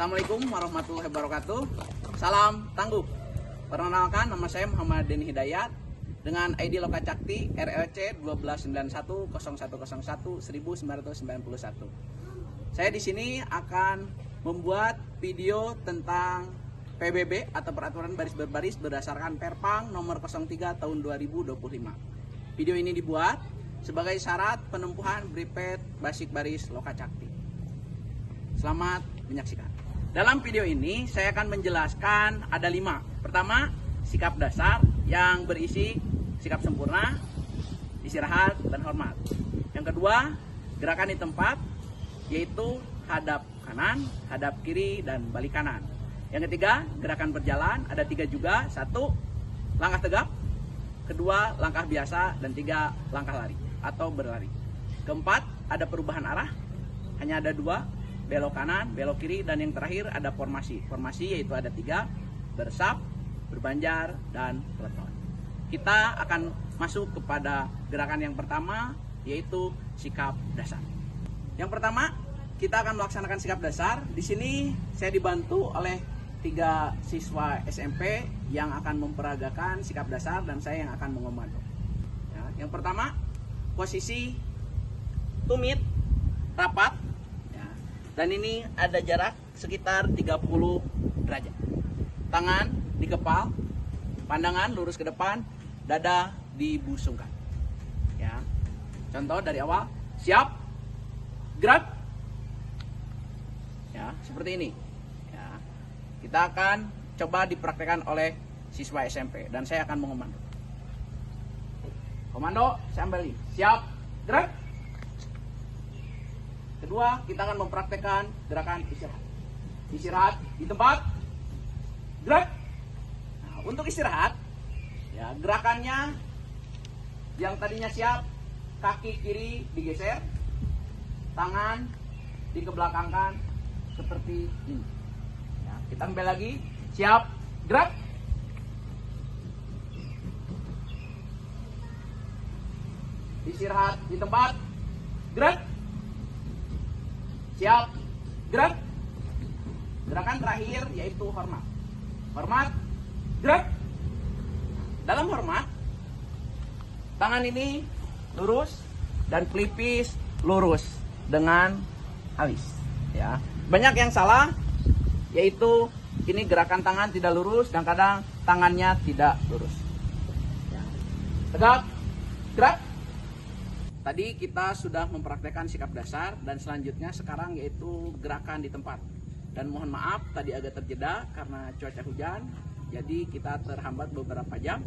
Assalamualaikum warahmatullahi wabarakatuh. Salam tangguh. Perkenalkan, nama saya Muhammad Denny Hidayat dengan ID Lokacakti RLC 129101011991. Saya di sini akan membuat video tentang PBB atau peraturan baris berbaris berdasarkan Perpang nomor 03 tahun 2025. Video ini dibuat sebagai syarat penempuhan Bripet Basic Baris Lokacakti. Selamat menyaksikan. Dalam video ini saya akan menjelaskan ada 5. Pertama, sikap dasar yang berisi sikap sempurna, istirahat, dan hormat. Yang kedua, gerakan di tempat, yaitu hadap kanan, hadap kiri, dan balik kanan. Yang ketiga, gerakan berjalan, ada 3 juga. 1, langkah tegap. 2, langkah biasa. Dan 3, langkah lari atau berlari. Keempat, ada perubahan arah, hanya ada 2, belok kanan, belok kiri, dan yang terakhir ada formasi. Formasi yaitu ada 3, bersap, berbanjar, dan peleton. Kita akan masuk kepada gerakan yang pertama, yaitu sikap dasar. Yang pertama, kita akan melaksanakan sikap dasar. Di sini saya dibantu oleh 3 siswa SMP yang akan memperagakan sikap dasar dan saya yang akan mengomando. Ya, yang pertama, posisi tumit rapat. Dan ini ada jarak sekitar 30 derajat. Tangan dikepal, pandangan lurus ke depan, dada dibusungkan. Ya. Contoh dari awal, siap, gerak. Ya, seperti ini. Ya. Kita akan coba dipraktekkan oleh siswa SMP dan saya akan mengomando. Komando, saya ambil ini. Siap, gerak. Kedua, kita akan mempraktekkan gerakan istirahat. Istirahat di tempat, gerak. Nah, untuk istirahat, ya gerakannya yang tadinya siap, kaki kiri digeser, tangan dikebelakangkan seperti ini. Ya, kita ambil lagi, siap, gerak. Istirahat di tempat, gerak. Siap, gerak. Gerakan terakhir yaitu hormat. Hormat, gerak. Dalam hormat, tangan ini lurus dan pelipis lurus dengan alis. Ya, banyak yang salah, yaitu ini gerakan tangan tidak lurus dan kadang tangannya tidak lurus. Ya. Tegak, gerak. Tadi kita sudah mempraktekkan sikap dasar dan selanjutnya sekarang yaitu gerakan di tempat. Dan mohon maaf tadi agak terjeda karena cuaca hujan, jadi kita terhambat beberapa jam.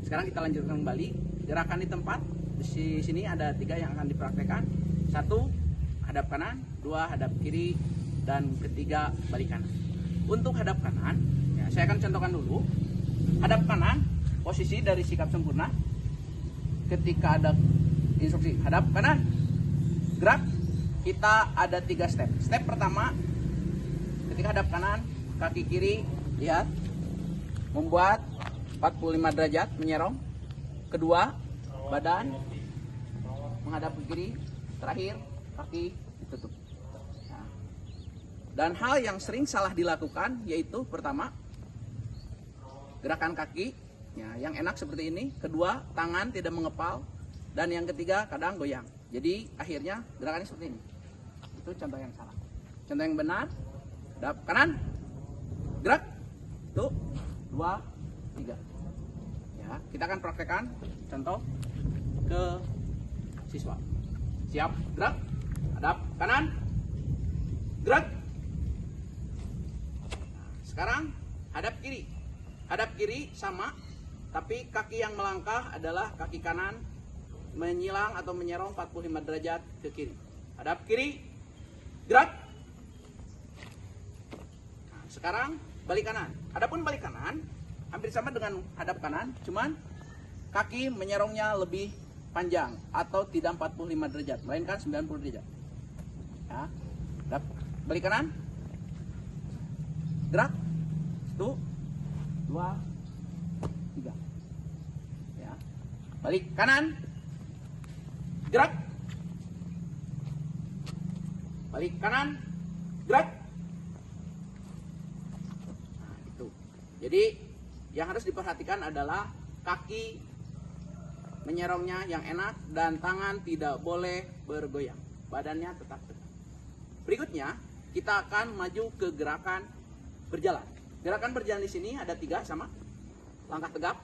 Sekarang kita lanjutkan kembali gerakan di tempat. Di sini ada 3 yang akan dipraktekkan. 1, hadap kanan. 2, hadap kiri. Dan ketiga, balik kanan. Untuk hadap kanan, ya, saya akan contohkan dulu. Hadap kanan, posisi dari sikap sempurna. Ketika ada instruksi hadap kanan, gerak, kita ada 3 step. Step pertama, ketika hadap kanan, kaki kiri lihat membuat 45 derajat menyerong. Kedua, badan menghadap ke kiri. Terakhir, kaki ditutup. Nah, dan hal yang sering salah dilakukan yaitu pertama, gerakan kaki ya, yang enak seperti ini. Kedua, tangan tidak mengepal. Dan yang ketiga, kadang goyang. Jadi akhirnya gerakannya seperti ini. Itu contoh yang salah. Contoh yang benar, hadap kanan, gerak, 1, 2, 3. Ya, kita akan praktekkan contoh ke siswa. Siap, gerak, hadap kanan, gerak. Nah, sekarang hadap kiri. Hadap kiri sama, tapi kaki yang melangkah adalah kaki kanan menyilang atau menyerong 45 derajat ke kiri. Hadap kiri, gerak. Nah, sekarang balik kanan. Adapun balik kanan hampir sama dengan hadap kanan, cuman kaki menyerongnya lebih panjang atau tidak 45 derajat, melainkan 90 derajat. Ya. Hadap, balik kanan, gerak. 1, 2, 3. Ya. Balik kanan, gerak. Balik kanan, gerak. Jadi yang harus diperhatikan adalah kaki menyerongnya yang enak dan tangan tidak boleh bergoyang. Badannya tetap tegak. Berikutnya kita akan maju ke gerakan berjalan. Gerakan berjalan di sini ada 3 sama. Langkah tegap,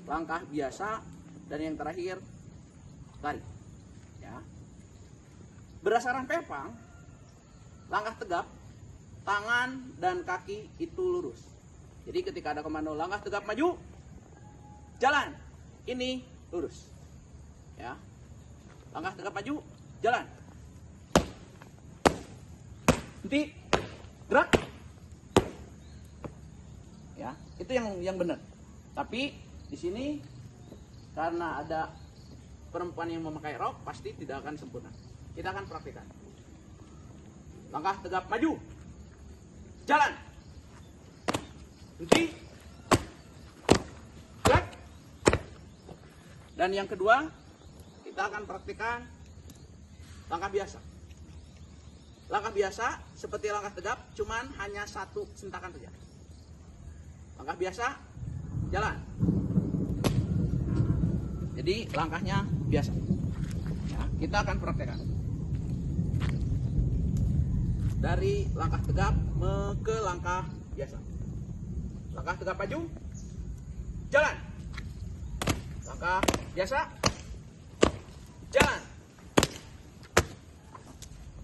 langkah biasa, dan yang terakhir lari. Ya. Berdasarkan Perpang, langkah tegap, tangan dan kaki itu lurus. Jadi ketika ada komando langkah tegap maju, jalan, ini lurus. Ya. Langkah tegap maju, jalan. Henti, gerak. Ya, itu yang benar. Tapi di sini karena ada perempuan yang memakai rok, pasti tidak akan sempurna. Kita akan praktikkan. Langkah tegap maju, jalan, henti, gerak. Dan yang kedua, kita akan praktikkan langkah biasa. Langkah biasa seperti langkah tegap, cuman hanya 1 sentakan saja. Langkah biasa, jalan. Jadi langkahnya biasa. Ya, kita akan praktekkan. Dari langkah tegap ke langkah biasa. Langkah tegap maju, jalan. Langkah biasa, jalan.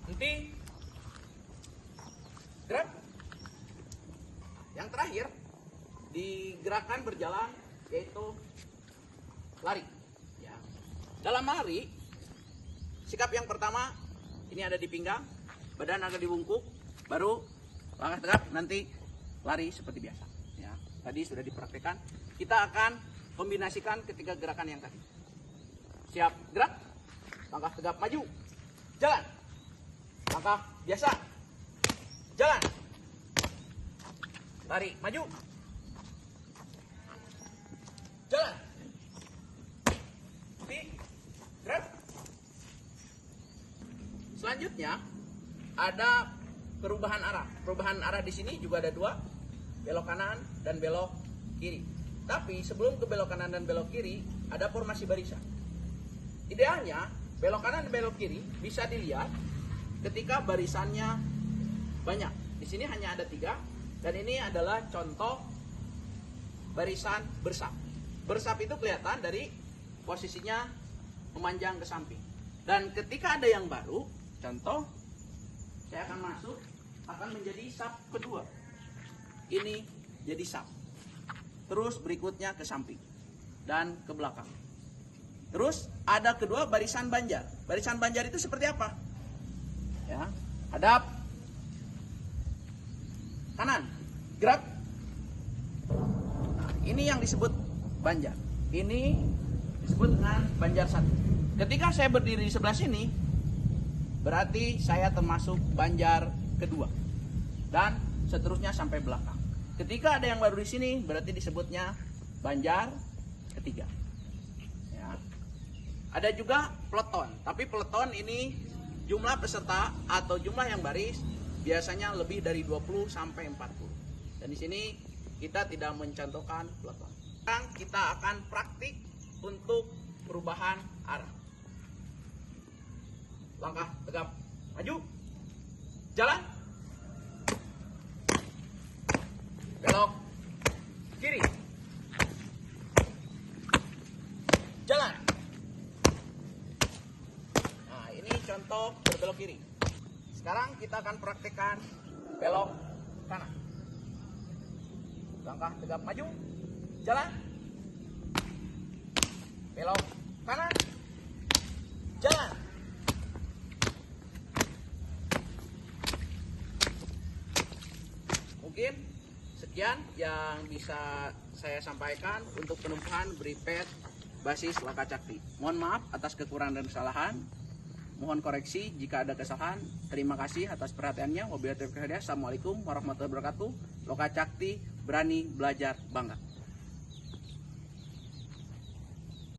Henti, gerak. Yang terakhir di gerakan berjalan yaitu lari. Ya. Dalam lari, sikap yang pertama ini ada di pinggang, badan agak dibungkuk, baru langkah tegap, nanti lari seperti biasa. Ya. Tadi sudah dipraktekkan. Kita akan kombinasikan ketiga gerakan yang tadi. Siap, gerak. Langkah tegap maju, jalan. Langkah biasa, jalan. Lari maju, jalan. Gerak. Selanjutnya ada perubahan arah. Perubahan arah di sini juga ada 2, belok kanan dan belok kiri. Tapi sebelum ke belok kanan dan belok kiri ada formasi barisan. Idealnya belok kanan dan belok kiri bisa dilihat ketika barisannya banyak. Di sini hanya ada 3 dan ini adalah contoh barisan bersap. Bersap itu kelihatan dari posisinya memanjang ke samping. Dan ketika ada yang baru, contoh saya akan masuk, akan menjadi sap kedua. Ini jadi sap. Terus berikutnya ke samping dan ke belakang. Terus ada kedua barisan banjar. Barisan banjar itu seperti apa? Ya, hadap, kanan, gerak. Nah, ini yang disebut banjar. Ini disebut dengan banjar 1. Ketika saya berdiri di sebelah sini, berarti saya termasuk banjar kedua. Dan seterusnya sampai belakang. Ketika ada yang baru di sini, berarti disebutnya banjar ketiga. Ya. Ada juga peleton, tapi peleton ini jumlah peserta atau jumlah yang baris biasanya lebih dari 20 sampai 40. Dan di sini kita tidak mencontohkan peleton. Sekarang kita akan praktik untuk perubahan arah. Langkah tegap maju, jalan, belok kiri, jalan. Nah, ini contoh berbelok kiri. Sekarang kita akan praktekkan belok kanan. Langkah tegap maju, jalan, belok kanan, jalan. Mungkin sekian yang bisa saya sampaikan untuk penumpuhan Briped basis Lokacakti. Mohon maaf atas kekurangan dan kesalahan. Mohon koreksi jika ada kesalahan. Terima kasih atas perhatiannya. Wabillahi taufiq wal hidayah. Assalamualaikum warahmatullahi wabarakatuh. Lokacakti, berani belajar bangga.